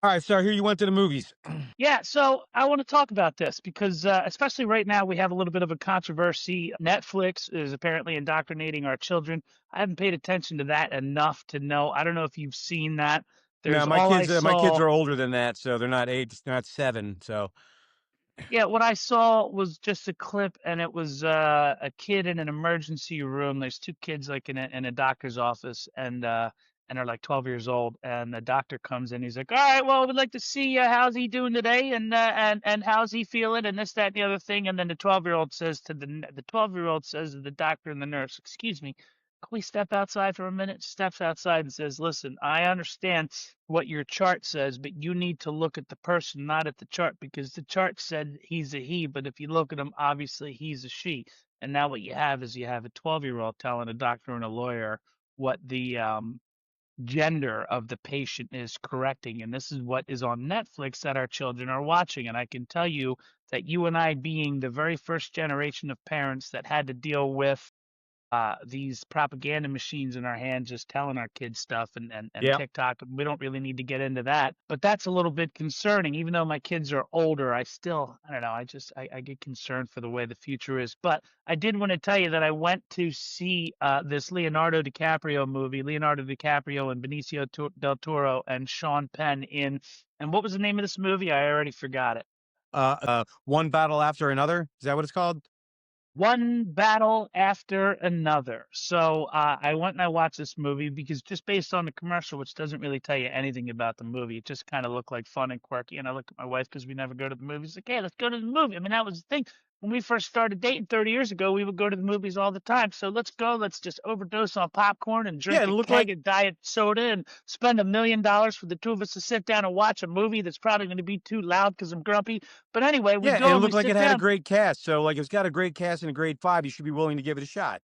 All right, so here you went to the movies. Yeah, so I want to talk about this because, especially right now, we have a little bit of a controversy. Netflix is apparently indoctrinating our children. I haven't paid attention to that enough to know. I don't know if you've seen that. No, There's all I my kids saw. are older than that, so they're not 8, they're not 7. So Yeah, what I saw was just a clip, and it was a kid in an emergency room. There's two kids like in a doctor's office, and they're like 12 years old. And the doctor comes in. He's like, "All right, well, we'd like to see how's he doing today, and how's he feeling, and this, that, and the other thing." And then the 12-year-old says to the 12-year-old says to the doctor and the nurse, "Excuse me, can we step outside for a minute?" Steps outside and says, "Listen, I understand what your chart says, but you need to look at the person, not at the chart, because the chart said he's a he, but if you look at him, obviously he's a she." And now what you have is you have a 12-year-old telling a doctor and a lawyer what the gender of the patient is correcting. And this is what is on Netflix that our children are watching. And I can tell you that you and I, being the very first generation of parents that had to deal with these propaganda machines in our hands just telling our kids stuff, and yeah. TikTok. We don't really need to get into that, but that's a little bit concerning. Even though my kids are older, I don't know, I get concerned for the way the future is. But I did want to tell you that I went to see this Leonardo DiCaprio movie, Leonardo DiCaprio and Del Toro and Sean Penn in, and what was the name of this movie? I already forgot it. One battle after another. Is that what it's called? One battle after another. So I went and I watched this movie because just based on the commercial, which doesn't really tell you anything about the movie, it just kind of looked like fun and quirky. And I looked at my wife because we never go to the movies. Like, hey, let's go to the movie. I mean, that was the thing. When we first started dating 30 years ago, we would go to the movies all the time. So let's go. Let's just overdose on popcorn and Yeah, drink it a looked like keg of diet soda and spend $1 million for the two of us to sit down and watch a movie that's probably going to be too loud because I'm grumpy. But anyway, we yeah, go and it and we looked like it sit had a down. great cast. So like it's got a great cast and a great vibe. You should be willing to give it a shot,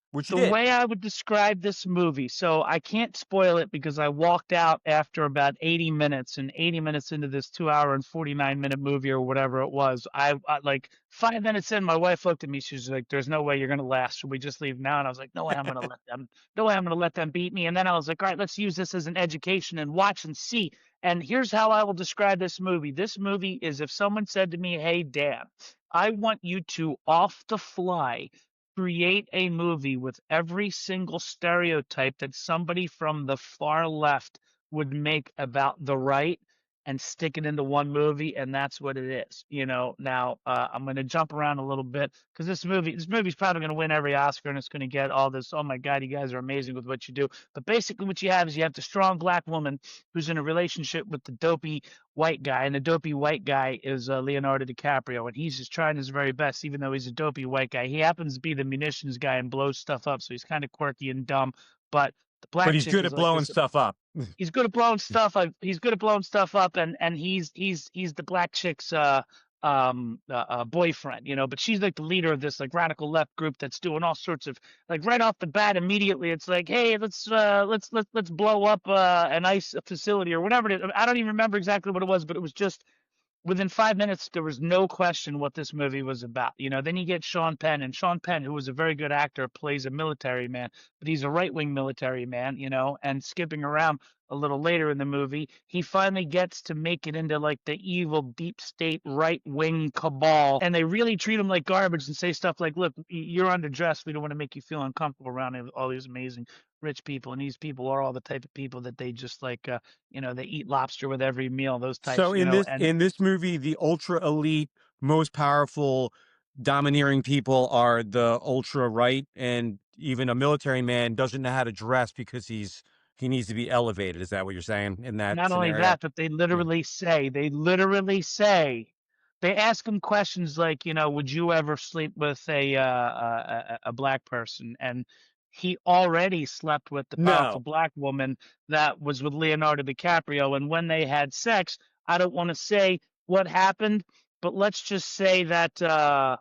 which you The did. way I would describe this movie, so I can't spoil it because I walked out after about 80 minutes, and 80 minutes into this 2 hour and 49-minute movie or whatever it was, I like 5 minutes in, my wife looked at me. She's like, "There's no way you're gonna last. Should we just leave now?" And I was like, "No way, I'm gonna let them. No way, I'm gonna let them beat me." And then I was like, "All right, let's use this as an education and watch and see." And here's how I will describe this movie. This movie is if someone said to me, "Hey, Dan, I want you to off the fly create a movie with every single stereotype that somebody from the far left would make about the right and stick it into one movie, and that's what it is. Now I'm going to jump around a little bit because this movie's probably going to win every Oscar, and it's going to get all this, "Oh my God, you guys are amazing with what you do." But basically what you have is you have the strong black woman who's in a relationship with the dopey white guy, and the dopey white guy is Leonardo DiCaprio, and he's just trying his very best, even though he's a dopey white guy. He happens to be the munitions guy and blows stuff up, so he's kind of quirky and dumb. But the But black he's chick good is at like blowing this. stuff up. He's good at blowing stuff. He's good at blowing stuff up, and he's the black chick's boyfriend, but she's like the leader of this like radical left group that's doing all sorts of, like, right off the bat immediately it's like, "Hey, let's blow up an ice facility," or whatever it is. I don't even remember exactly what it was, but it was just within 5 minutes, there was no question what this movie was about. Then you get Sean Penn, and Sean Penn, who was a very good actor, plays a military man, but he's a right-wing military man, and skipping around a little later in the movie, he finally gets to make it into like the evil deep state right-wing cabal, and they really treat him like garbage and say stuff like, "Look, you're underdressed. We don't want to make you feel uncomfortable around all these amazing rich people, and these people are all the type of people that they just like, they eat lobster with every meal, those So types, and in this movie, the ultra elite, most powerful, domineering people are the ultra right, and even a military man doesn't know how to dress because he needs to be elevated. Is that what you're saying in that not only scenario? that, but Yeah. they ask him questions like, "Would you ever sleep with a black person?" And he already slept with the powerful No. black woman that was with Leonardo DiCaprio. And when they had sex, I don't want to say what happened, but let's just say that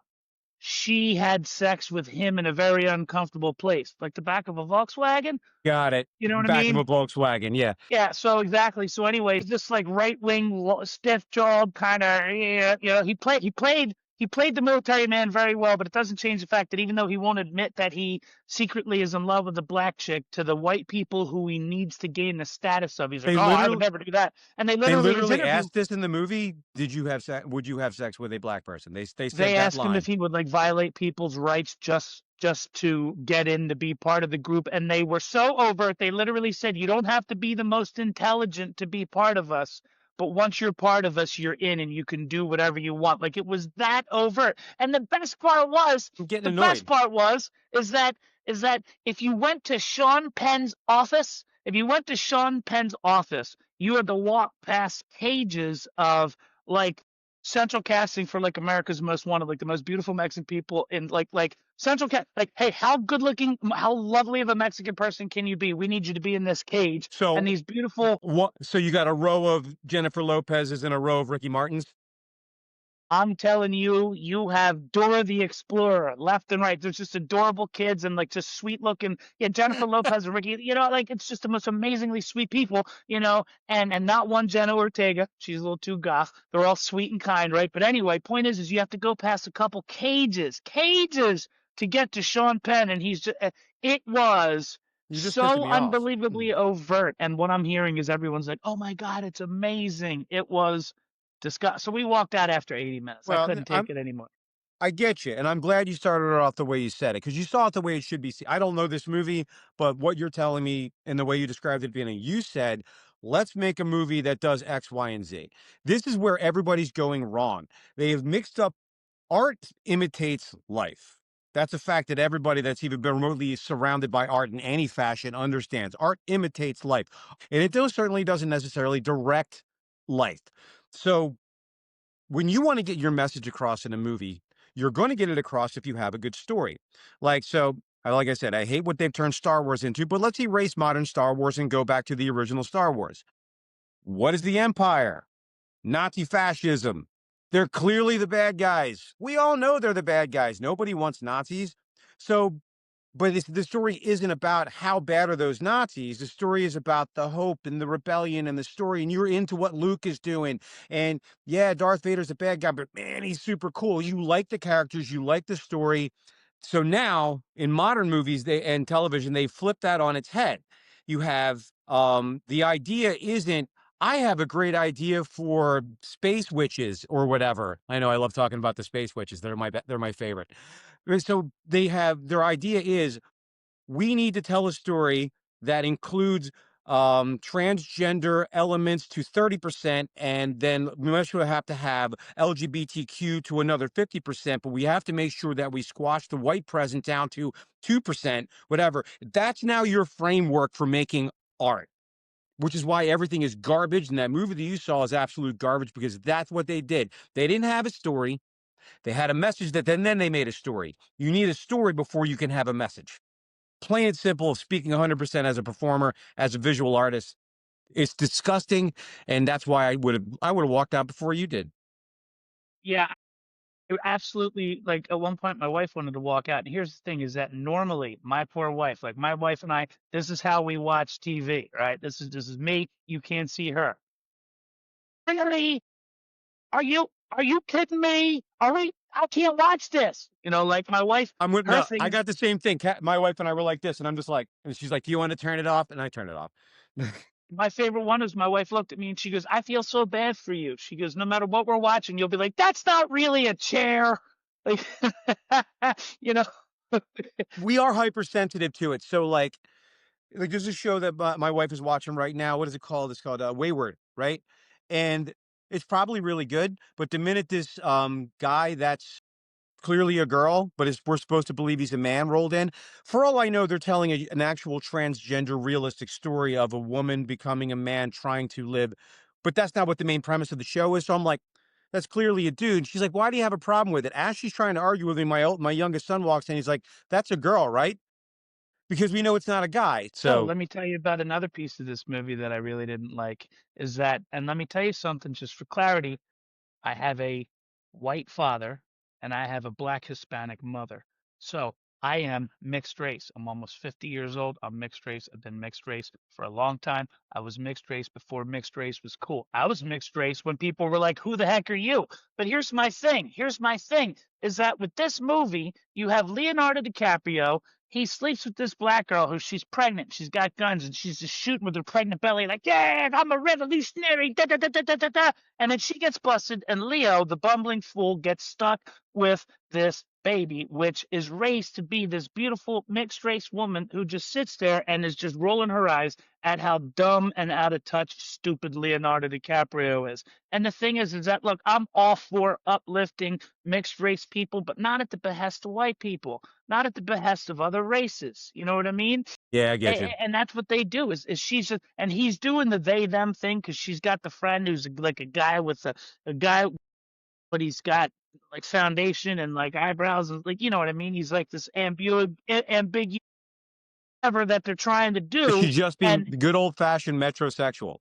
she had sex with him in a very uncomfortable place, like the back of a Volkswagen. Got it. You know what I Back of mean? a Volkswagen. Yeah. Yeah, so exactly. So anyways, this like right wing, stiff jawed kind of, he he played the military man very well, but it doesn't change the fact that even though he won't admit that he secretly is in love with a black chick, to the white people who he needs to gain the status of, he's like, They oh, I would literally never do that. And they they literally, his literally interview, asked this in the movie. Did you have sex? Would you have sex with a black person? They said they that ask him if line. he would like violate people's rights just to get in to be part of the group, and they were so overt. They literally said, you don't have to be the most intelligent to be part of us, but once you're part of us, you're in and you can do whatever you want. Like, it was that overt. And I'm getting the best annoyed. part was is that if you went to Sean Penn's office, you had to walk past pages of like central casting for like America's Most Wanted, like the most beautiful Mexican people in like central cast. Like, hey, how good looking, how lovely of a Mexican person can you be? We need you to be in this cage. And So these beautiful, what? So you got a row of Jennifer Lopez's and a row of Ricky Martins. I'm telling you, you have Dora the Explorer left and right. There's just adorable kids and like just sweet looking. Yeah, Jennifer Lopez and Ricky, like it's just the most amazingly sweet people, and not one Jenna Ortega. She's a little too goth. They're all sweet and kind, right? But anyway, point is you have to go past a couple cages to get to Sean Penn, and he's just, it was You're just pissing so me off. unbelievably overt. And what I'm hearing is everyone's like, oh my God, it's amazing. It was disgust. So we walked out after 80 minutes. I Well, couldn't take it anymore. I get you, and I'm glad you started it off the way you said it because you saw it the way it should be seen. I don't know this movie, but what you're telling me and the way you described it at the beginning, you said, let's make a movie that does X, Y, and Z. This is where everybody's going wrong. They have mixed up art imitates life. That's a fact that everybody that's even been remotely surrounded by art in any fashion understands. Art imitates life, and it certainly doesn't necessarily direct life. So when you want to get your message across in a movie, you're going to get it across if you have a good story. Like I said, I hate what they've turned Star Wars into, but let's erase modern Star Wars and go back to the original Star Wars. What is the Empire? Nazi fascism. They're clearly the bad guys. We all know they're the bad guys. Nobody wants Nazis. So but the story isn't about how bad are those Nazis. The story is about the hope and the rebellion and the story. And you're into what Luke is doing. And yeah, Darth Vader's a bad guy, but man, he's super cool. You like the characters, you like the story. So now in modern movies and television, they flip that on its head. You have the idea isn't I have a great idea for space witches or whatever. I know I love talking about the space witches. They're my favorite. So they have their idea is we need to tell a story that includes transgender elements to 30%, and then we also have to have LGBTQ to another 50%, but we have to make sure that we squash the white presence down to 2%, whatever. That's now your framework for making art, which is why everything is garbage. And that movie that you saw is absolute garbage because that's what they did. They didn't have a story. They had a message that then they made a story. You need a story before you can have a message. Plain and simple, speaking 100% as a performer, as a visual artist, it's disgusting, and that's why I would have walked out before you did. Yeah, it absolutely. Like at one point, my wife wanted to walk out. And here's the thing: is that normally my poor wife, like my wife and I, this is how we watch TV, right? This is me. You can't see her. Really? Are you kidding me? All right, I can't watch this. Like my wife, I'm with her no, thing I is got the same thing. My wife and I were like this, and I'm just like, and she's like, "Do you want to turn it off?" And I turn it off. my favorite one is my wife looked at me and she goes, I feel so bad for you. She goes, no matter what we're watching, you'll be like, that's not really a chair. Like, you know, We are hypersensitive to it, so like there's a show that my wife is watching right now. What is it called? It's called Wayward, right? And it's probably really good, but the minute this guy that's clearly a girl, but we're supposed to believe he's a man rolled in. For all I know, they're telling an actual transgender realistic story of a woman becoming a man trying to live. But that's not what the main premise of the show is. So I'm like, that's clearly a dude. She's like, why do you have a problem with it? As she's trying to argue with me, my youngest son walks in. He's like, that's a girl, right? Because we know it's not a guy. so So let me tell you about another piece of this movie that I really didn't like is that, and let me tell you something just for clarity. I have a white father and I have a black Hispanic mother. So I am mixed race. I'm almost 50 years old. I'm mixed race. I've been mixed race for a long time. I was mixed race before mixed race was cool. I was mixed race when people were like, who the heck are you? But here's my thing. Here's my thing is that with this movie, you have Leonardo DiCaprio. He sleeps with this black girl who she's pregnant. She's got guns and she's just shooting with her pregnant belly, like, yeah, I'm a revolutionary. Da, da, da, da, da, da, da. And then she gets busted, and Leo, the bumbling fool, gets stuck with this baby, which is raised to be this beautiful mixed race woman who just sits there and is just rolling her eyes at how dumb and out of touch stupid Leonardo DiCaprio is. And the thing is that look, I'm all for uplifting mixed race people, but not at the behest of white people, not at the behest of other races. You know what I mean? Yeah, I get you. And that's what they do is she's just, and he's doing the they them thing because she's got the friend who's like a guy with a guy, but he's got like foundation and like eyebrows and like you know what I mean. He's like this ambiguous whatever that they're trying to do, She's just being and good old fashioned metrosexual.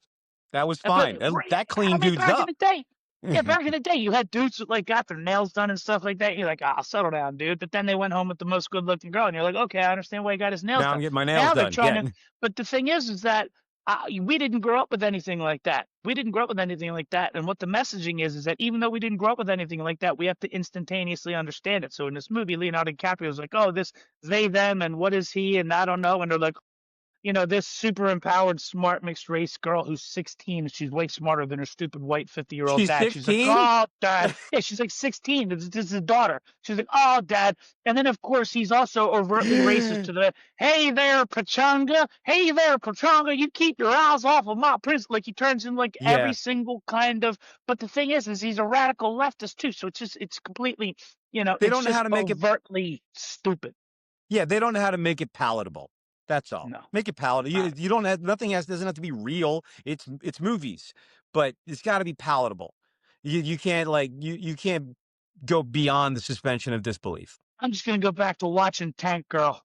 That was but fine. right, That I cleaned mean dudes back in up. the day, yeah, back in the day, you had dudes that like got their nails done and stuff like that. You're like, ah, settle down, dude. But then they went home with the most good-looking girl, and you're like, okay, I understand why he got his nails Now I'm done. getting my nails Now they're done. trying Yeah. to, but the thing is that we didn't grow up with anything like that. We didn't grow up with anything like that. And what the messaging is that even though we didn't grow up with anything like that, we have to instantaneously understand it. So in this movie, Leonardo DiCaprio is like, oh, this they them, and what is he, and I don't know, and they're like, this super empowered, smart mixed race girl who's 16. She's way smarter than her stupid white 50-year-old She's dad. She's like, 16? oh, dad. Yeah, she's like 16. This is his daughter. She's like, oh, dad. And then, of course, he's also overtly racist to the, hey there, Pachanga. Hey there, Pachanga. You keep your eyes off of my prince. Like, he turns in like every Yeah. single kind of, but the thing is he's a radical leftist too. So it's completely, They it's don't know how just to make it. overtly stupid. Yeah, they don't know how to make it palatable. That's all. No, Make it palatable. not. You don't have nothing has doesn't have to be real. It's movies, but it's got to be palatable. You can't like you can't go beyond the suspension of disbelief. I'm just gonna go back to watching Tank Girl.